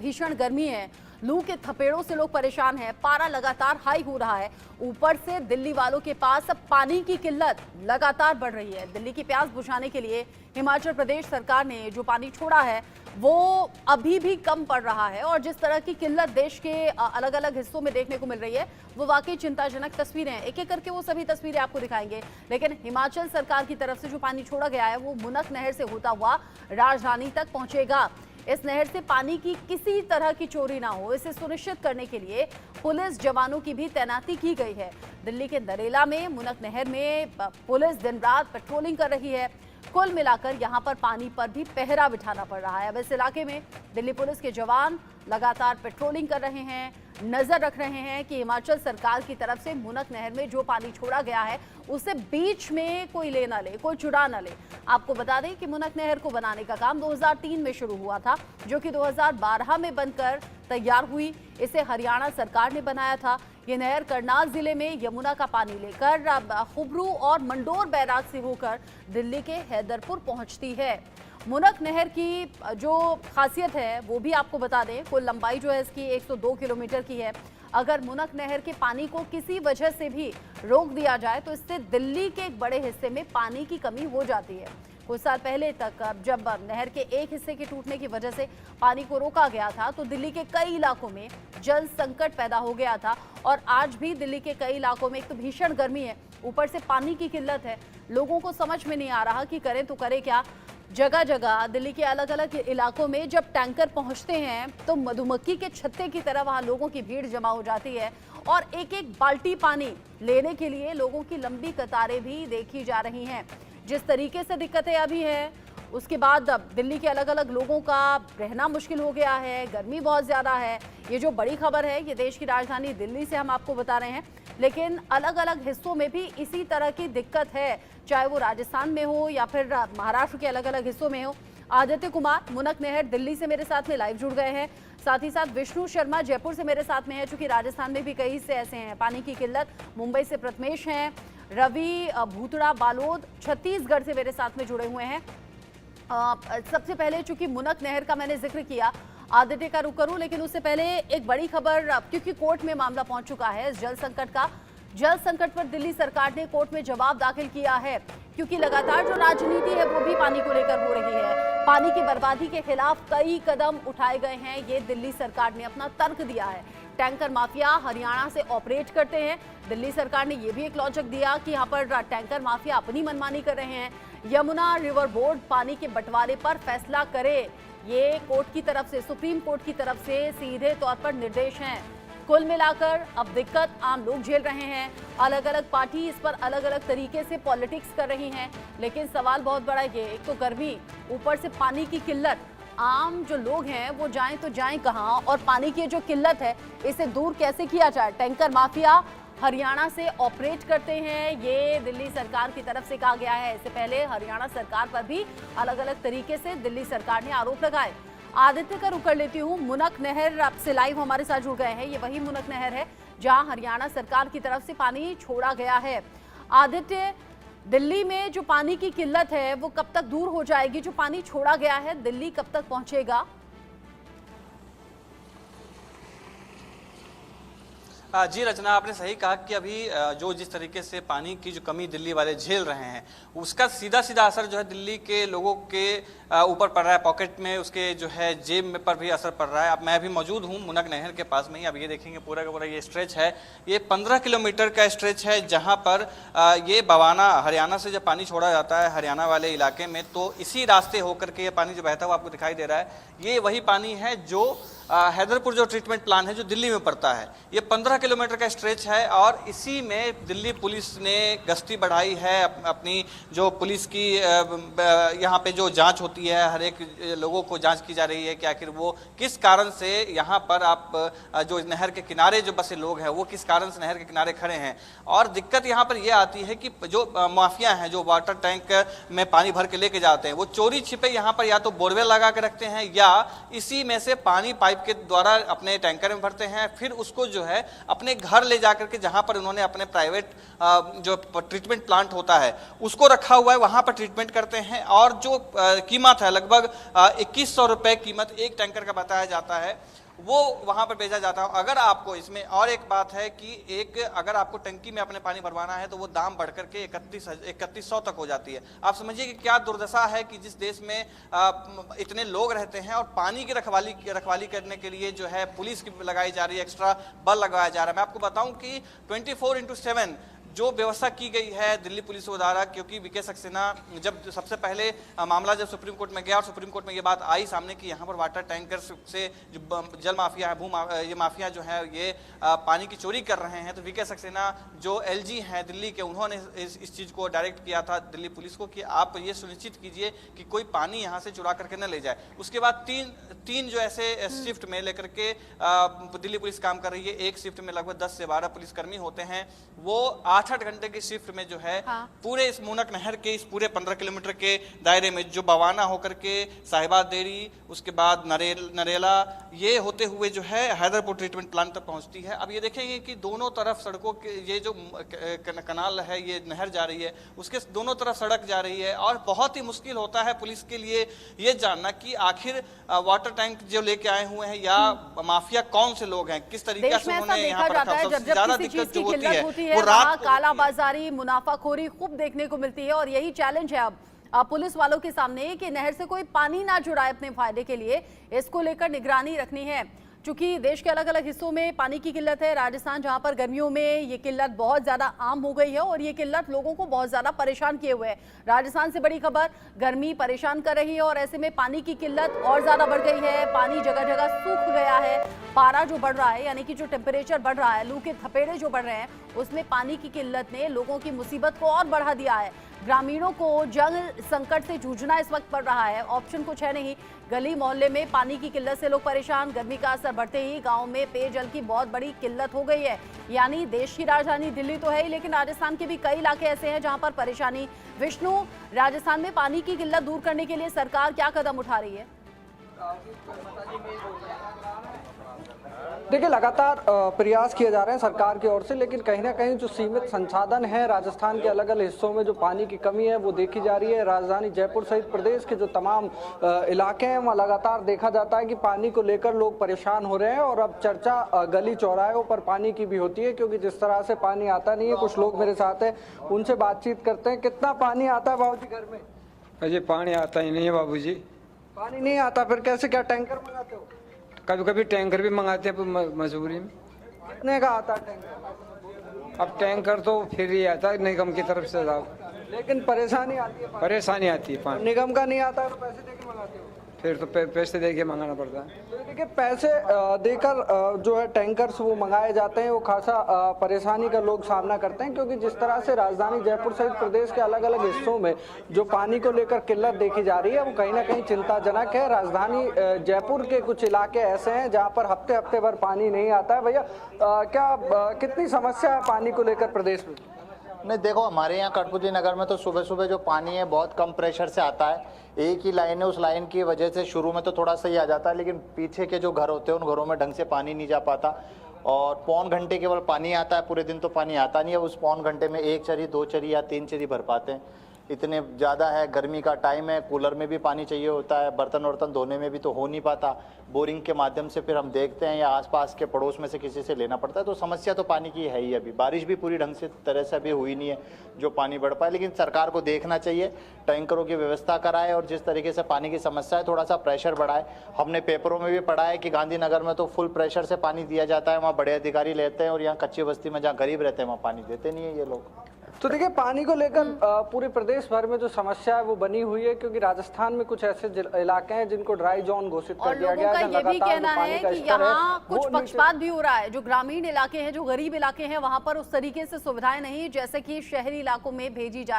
भीषण गर्मी है, लू के थपेड़ों से लोग परेशान हैं, पारा लगातार हाई हो रहा है। ऊपर से दिल्ली वालों के पास अब पानी की किल्लत लगातार बढ़ रही है। दिल्ली की प्यास बुझाने के लिए हिमाचल प्रदेश सरकार ने जो पानी छोड़ा है वो अभी भी कम पड़ रहा है और जिस तरह की किल्लत देश के अलग अलग हिस्सों में देखने को मिल रही है वो वाकई चिंताजनक तस्वीरें हैं। एक एक करके वो सभी तस्वीरें आपको दिखाएंगे, लेकिन हिमाचल सरकार की तरफ से जो पानी छोड़ा गया है वो मुनक नहर से होता हुआ राजधानी तक पहुंचेगा। इस नहर से पानी की किसी तरह की चोरी ना हो, इसे सुनिश्चित करने के लिए पुलिस जवानों की भी तैनाती की गई है। दिल्ली के नरेला में मुनक नहर में पुलिस दिन रात पेट्रोलिंग कर रही है। कुल मिलाकर यहां पर पानी पर भी पहरा बिठाना पड़ रहा है। अब इस इलाके में दिल्ली पुलिस के जवान लगातार पेट्रोलिंग कर रहे हैं, नजर रख रहे हैं कि हिमाचल सरकार की तरफ से मुनक नहर में जो पानी छोड़ा गया है उसे बीच में कोई ले ना ले, कोई चुरा ना ले। आपको बता दें कि मुनक नहर को बनाने का काम 2003 में शुरू हुआ था, जो कि 2012 में बनकर तैयार हुई। इसे हरियाणा सरकार ने बनाया था। ये नहर करनाल जिले में यमुना का पानी लेकर खुबरू और मंडोर बैराज से होकर दिल्ली के हैदरपुर पहुंचती है। मुनक नहर की जो खासियत है वो भी आपको बता दें, कुल लंबाई जो है इसकी 102 किलोमीटर की है। अगर मुनक नहर के पानी को किसी वजह से भी रोक दिया जाए तो इससे दिल्ली के एक बड़े हिस्से में पानी की कमी हो जाती है। कुछ साल पहले तक जब नहर के एक हिस्से के टूटने की वजह से पानी को रोका गया था तो दिल्ली के कई इलाकों में जल संकट पैदा हो गया था और आज भी दिल्ली के कई इलाकों में एक तो भीषण गर्मी है, ऊपर से पानी की किल्लत है। लोगों को समझ में नहीं आ रहा कि करें तो करें क्या। जगह जगह दिल्ली के अलग अलग इलाकों में जब टैंकर पहुंचते हैं तो मधुमक्खी के छत्ते की तरह वहां लोगों की भीड़ जमा हो जाती है और एक एक बाल्टी पानी लेने के लिए लोगों की लंबी कतारें भी देखी जा रही हैं। जिस तरीके से दिक्कतें अभी हैं उसके बाद अब दिल्ली के अलग अलग लोगों का रहना मुश्किल हो गया है, गर्मी बहुत ज़्यादा है। ये जो बड़ी खबर है ये देश की राजधानी दिल्ली से हम आपको बता रहे हैं, लेकिन अलग अलग हिस्सों में भी इसी तरह की दिक्कत है, चाहे वो राजस्थान में हो या फिर महाराष्ट्र के अलग अलग हिस्सों में हो। आदित्य कुमार मुनक नहर दिल्ली से मेरे साथ में लाइव जुड़ गए हैं, साथ ही साथ विष्णु शर्मा जयपुर से मेरे साथ में है, चूंकि राजस्थान में भी कई हिस्से ऐसे हैं पानी की किल्लत। मुंबई से प्रथमेश हैं, रवि भूतड़ा बालोद छत्तीसगढ़ से मेरे साथ में जुड़े हुए हैं। सबसे पहले चूंकि मुनक नहर का मैंने जिक्र किया, आदित्य का रुख करूं, लेकिन उससे पहले एक बड़ी खबर, क्योंकि कोर्ट में मामला पहुंच चुका है इस जल संकट का। जल संकट पर दिल्ली सरकार ने कोर्ट में जवाब दाखिल किया है, क्योंकि लगातार जो राजनीति है वो भी पानी को लेकर हो रही है। पानी की बर्बादी के खिलाफ कई कदम उठाए गए हैं, ये दिल्ली सरकार ने अपना तर्क दिया है। टैंकर माफिया हरियाणा से ऑपरेट करते हैं। दिल्ली सरकार ने यह भी एक लॉजिक दिया कि यहाँ पर टैंकर माफिया अपनी मनमानी कर रहे हैं। यमुना रिवर बोर्ड पानी के बंटवारे पर फैसला करे, ये कोर्ट की तरफ से, सुप्रीम कोर्ट की तरफ से सीधे तौर पर निर्देश हैं। कुल मिलाकर अब दिक्कत आम लोग झेल रहे हैं। अलग अलग पार्टी इस पर अलग अलग तरीके से पॉलिटिक्स कर रही हैं, लेकिन सवाल बहुत बड़ा ये, एक तो गर्मी, ऊपर से पानी की किल्लत। आम जो लोग हैं वो जाएं तो जाएं कहां, और पानी की जो किल्लत है इसे दूर कैसे किया जाए। टैंकर माफिया हरियाणा से ऑपरेट करते हैं, ये दिल्ली सरकार की तरफ से कहा गया है। इससे पहले हरियाणा सरकार पर भी अलग अलग तरीके से दिल्ली सरकार ने आरोप लगाए। आदित्य का रुख कर लेती हूँ, मुनक नहर से लाइव हमारे साथ जुड़ गए हैं। ये वही मुनक नहर है जहां हरियाणा सरकार की तरफ से पानी छोड़ा गया है। आदित्य, दिल्ली में जो पानी की किल्लत है वो कब तक दूर हो जाएगी? जो पानी छोड़ा गया है दिल्ली कब तक पहुंचेगा? जी रचना, आपने सही कहा कि अभी जो जिस तरीके से पानी की जो कमी दिल्ली वाले झेल रहे हैं उसका सीधा सीधा असर जो है दिल्ली के लोगों के ऊपर पड़ रहा है, पॉकेट में, उसके जो है जेब में पर भी असर पड़ रहा है। अब मैं अभी मौजूद हूँ मुनक नहर के पास में ही। अब ये देखेंगे पूरा का पूरा ये स्ट्रेच है, ये 15 किलोमीटर का स्ट्रेच है जहाँ पर ये बवाना हरियाणा से जब पानी छोड़ा जाता है हरियाणा वाले इलाके में, तो इसी रास्ते होकर के ये पानी जो बहता हुआ आपको दिखाई दे रहा है, ये वही पानी है जो हैदरपुर जो ट्रीटमेंट प्लांट है जो दिल्ली में पड़ता है। ये 15 किलोमीटर का स्ट्रेच है और इसी में दिल्ली पुलिस ने गश्ती बढ़ाई है। अपनी जो पुलिस की यहाँ पे जो जांच होती है, हर एक लोगों को जांच की जा रही है कि आखिर वो किस कारण से यहाँ पर आप जो नहर के किनारे जो बसे लोग हैं वो किस कारण से नहर के किनारे खड़े हैं। और दिक्कत यहाँ पर ये आती है कि जो माफिया हैं जो वाटर टैंक में पानी भर के लेके जाते हैं वो चोरी छिपे यहाँ पर या तो बोरवेल लगा के रखते हैं या इसी में से पानी पाइप पाइप के द्वारा अपने टैंकर में भरते हैं, फिर उसको जो है अपने घर ले जाकर के जहां पर उन्होंने अपने प्राइवेट जो ट्रीटमेंट प्लांट होता है उसको रखा हुआ है वहां पर ट्रीटमेंट करते हैं। और जो कीमत है लगभग 2100 रुपए कीमत एक टैंकर का बताया जाता है, वो वहां पर भेजा जाता है। अगर आपको इसमें और एक बात है कि अगर आपको टंकी में अपने पानी भरवाना है तो वो दाम बढ़कर के 3100 तक हो जाती है। आप समझिए कि क्या दुर्दशा है कि जिस देश में इतने लोग रहते हैं और पानी की रखवाली करने के लिए जो है पुलिस की लगाई जा रही है, एक्स्ट्रा बल लगाया जा रहा है। मैं आपको बताऊं कि 24/7 जो व्यवस्था की गई है दिल्ली पुलिस द्वारा, क्योंकि वीके सक्सेना जब सबसे पहले मामला जब सुप्रीम कोर्ट में गया और सुप्रीम कोर्ट में ये बात आई सामने कि यहाँ पर वाटर टैंकर से जो जल माफिया है, ये माफिया जो है ये पानी की चोरी कर रहे हैं, तो वीके सक्सेना जो एलजी हैं दिल्ली के, उन्होंने इस चीज़ को डायरेक्ट किया था दिल्ली पुलिस को कि आप ये सुनिश्चित कीजिए कि कोई पानी यहाँ से चुरा करके न ले जाए। उसके बाद तीन जो ऐसे शिफ्ट में लेकर के दिल्ली पुलिस काम कर रही है। एक शिफ्ट में लगभग 10 से 12 पुलिसकर्मी होते हैं। वो 8-8 घंटे की शिफ्ट में जो है पूरे इस मूनक नहर के इस पूरे 15 किलोमीटर के दायरे में जो बवाना होकर के साहिबा देरी, उसके बाद नरेला, ये होते हुए जो है हैदरपुर ट्रीटमेंट प्लांट तक पहुंचती है। अब ये देखेंगे कि दोनों तरफ सड़कों के ये जो कनाल है, ये नहर जा रही है, उसके दोनों तरफ सड़क जा रही है और बहुत ही मुश्किल होता है पुलिस के लिए ये जानना कि आखिर वाटर टैंक जो लेके आए हुए हैं या माफिया कौन से लोग हैं, किस तरीके से उन्होंने यहाँ पर रखा। सबसे ज्यादा दिक्कत जो होती है वो रात कालाबाजारी, मुनाफाखोरी खूब देखने को मिलती है। और यही चैलेंज है अब पुलिस वालों के सामने कि नहर से कोई पानी ना जुड़ाए अपने फायदे के लिए, इसको लेकर निगरानी रखनी है। चूंकि देश के अलग अलग हिस्सों में पानी की किल्लत है, राजस्थान जहां पर गर्मियों में ये किल्लत बहुत ज्यादा आम हो गई है और ये किल्लत लोगों को बहुत ज्यादा परेशान किए हुए है। राजस्थान से बड़ी खबर, गर्मी परेशान कर रही है और ऐसे में पानी की किल्लत और ज्यादा बढ़ गई है। पानी जगह जगह सूख गया है। पारा जो बढ़ रहा है, यानी कि जो टेम्परेचर बढ़ रहा है, लू के थपेड़े जो बढ़ रहे हैं, उसमें पानी की किल्लत ने लोगों की मुसीबत को और बढ़ा दिया है। ग्रामीणों को जल संकट से जूझना इस वक्त पड़ रहा है, ऑप्शन कुछ है नहीं। गली मोहल्ले में पानी की किल्लत से लोग परेशान। गर्मी का असर बढ़ते ही गांव में पेयजल की बहुत बड़ी किल्लत हो गई है। यानी देश की राजधानी दिल्ली तो है ही, लेकिन राजस्थान के भी कई इलाके ऐसे हैं जहां पर परेशानी। विष्णु, राजस्थान में पानी की किल्लत दूर करने के लिए सरकार क्या कदम उठा रही है? देखिए, लगातार प्रयास किए जा रहे हैं सरकार की ओर से, लेकिन कहीं ना कहीं जो सीमित संसाधन है राजस्थान के अलग अलग हिस्सों में जो पानी की कमी है वो देखी जा रही है। राजधानी जयपुर सहित प्रदेश के जो तमाम इलाके हैं वहाँ लगातार देखा जाता है कि पानी को लेकर लोग परेशान हो रहे हैं। और अब चर्चा गली चौराहों पर पानी की भी होती है, क्योंकि जिस तरह से पानी आता नहीं है। कुछ लोग मेरे साथ है, उनसे बातचीत करते हैं। कितना पानी आता है बाबू जी घर में? अजय पानी आता ही नहीं है बाबू जी। पानी नहीं आता, फिर कैसे, क्या टैंकर मंगाते हो? कभी कभी टैंकर भी मंगाते हैं मजबूरी में। कितने का आता है टैंकर? अब टैंकर तो फिर ही आता है निगम की तरफ से साहब, लेकिन परेशानी आती है। परेशानी आती है पानी। निगम का नहीं आता तो पैसे देके मंगाते हो? फिर तो पैसे देके मंगाना पड़ता है। तो देखिए, पैसे देकर जो है टैंकर्स वो मंगाए जाते हैं, वो खासा परेशानी का लोग सामना करते हैं। क्योंकि जिस तरह से राजधानी जयपुर सहित प्रदेश के अलग अलग हिस्सों में जो पानी को लेकर किल्लत देखी जा रही है वो कहीं ना कहीं चिंताजनक है। राजधानी जयपुर के कुछ इलाके ऐसे हैं जहाँ पर हफ्ते हफ्ते भर पानी नहीं आता है। भैया, कितनी समस्या है पानी को लेकर प्रदेश में? नहीं, देखो, हमारे यहाँ कठपुतली नगर में तो सुबह सुबह जो पानी है बहुत कम प्रेशर से आता है। एक ही लाइन है, उस लाइन की वजह से शुरू में तो थोड़ा सही आ जाता है, लेकिन पीछे के जो घर होते हैं उन घरों में ढंग से पानी नहीं जा पाता। और पौन घंटे केवल पानी आता है, पूरे दिन तो पानी आता नहीं है। उस पौन घंटे में 1 चरी 2 चरी या 3 चरी भर पाते हैं। इतने ज़्यादा है, गर्मी का टाइम है, कूलर में भी पानी चाहिए होता है, बर्तन वर्तन धोने में भी तो हो नहीं पाता। बोरिंग के माध्यम से फिर हम देखते हैं या आसपास के पड़ोस में से किसी से लेना पड़ता है। तो समस्या तो पानी की है ही। अभी बारिश भी पूरी ढंग से तरह से अभी हुई नहीं है जो पानी बढ़ पाए, लेकिन सरकार को देखना चाहिए, टैंकरों की व्यवस्था कराए और जिस तरीके से पानी की समस्या है थोड़ा सा प्रेशर बढ़ाए। हमने पेपरों में भी पढ़ा है कि गांधीनगर में तो फुल प्रेशर से पानी दिया जाता है, वहाँ बड़े अधिकारी लेते हैं, और यहाँ कच्ची बस्ती में जहाँ गरीब रहते हैं वहाँ पानी देते नहीं है ये लोग। तो देखिए, पानी को लेकर पूरे प्रदेश भर में जो समस्या है वो बनी हुई है, क्योंकि राजस्थान में कुछ ऐसे इलाके हैं जिनको ड्राई जोन घोषित कर दिया गया है। और लोगों का ये भी कहना है कि यहाँ कुछ पक्षपात भी हो रहा है। जो ग्रामीण इलाके हैं, जो गरीब इलाके हैं, वहां पर उस तरीके से सुविधाएं नहीं जैसे कि शहरी इलाकों में भेजी जा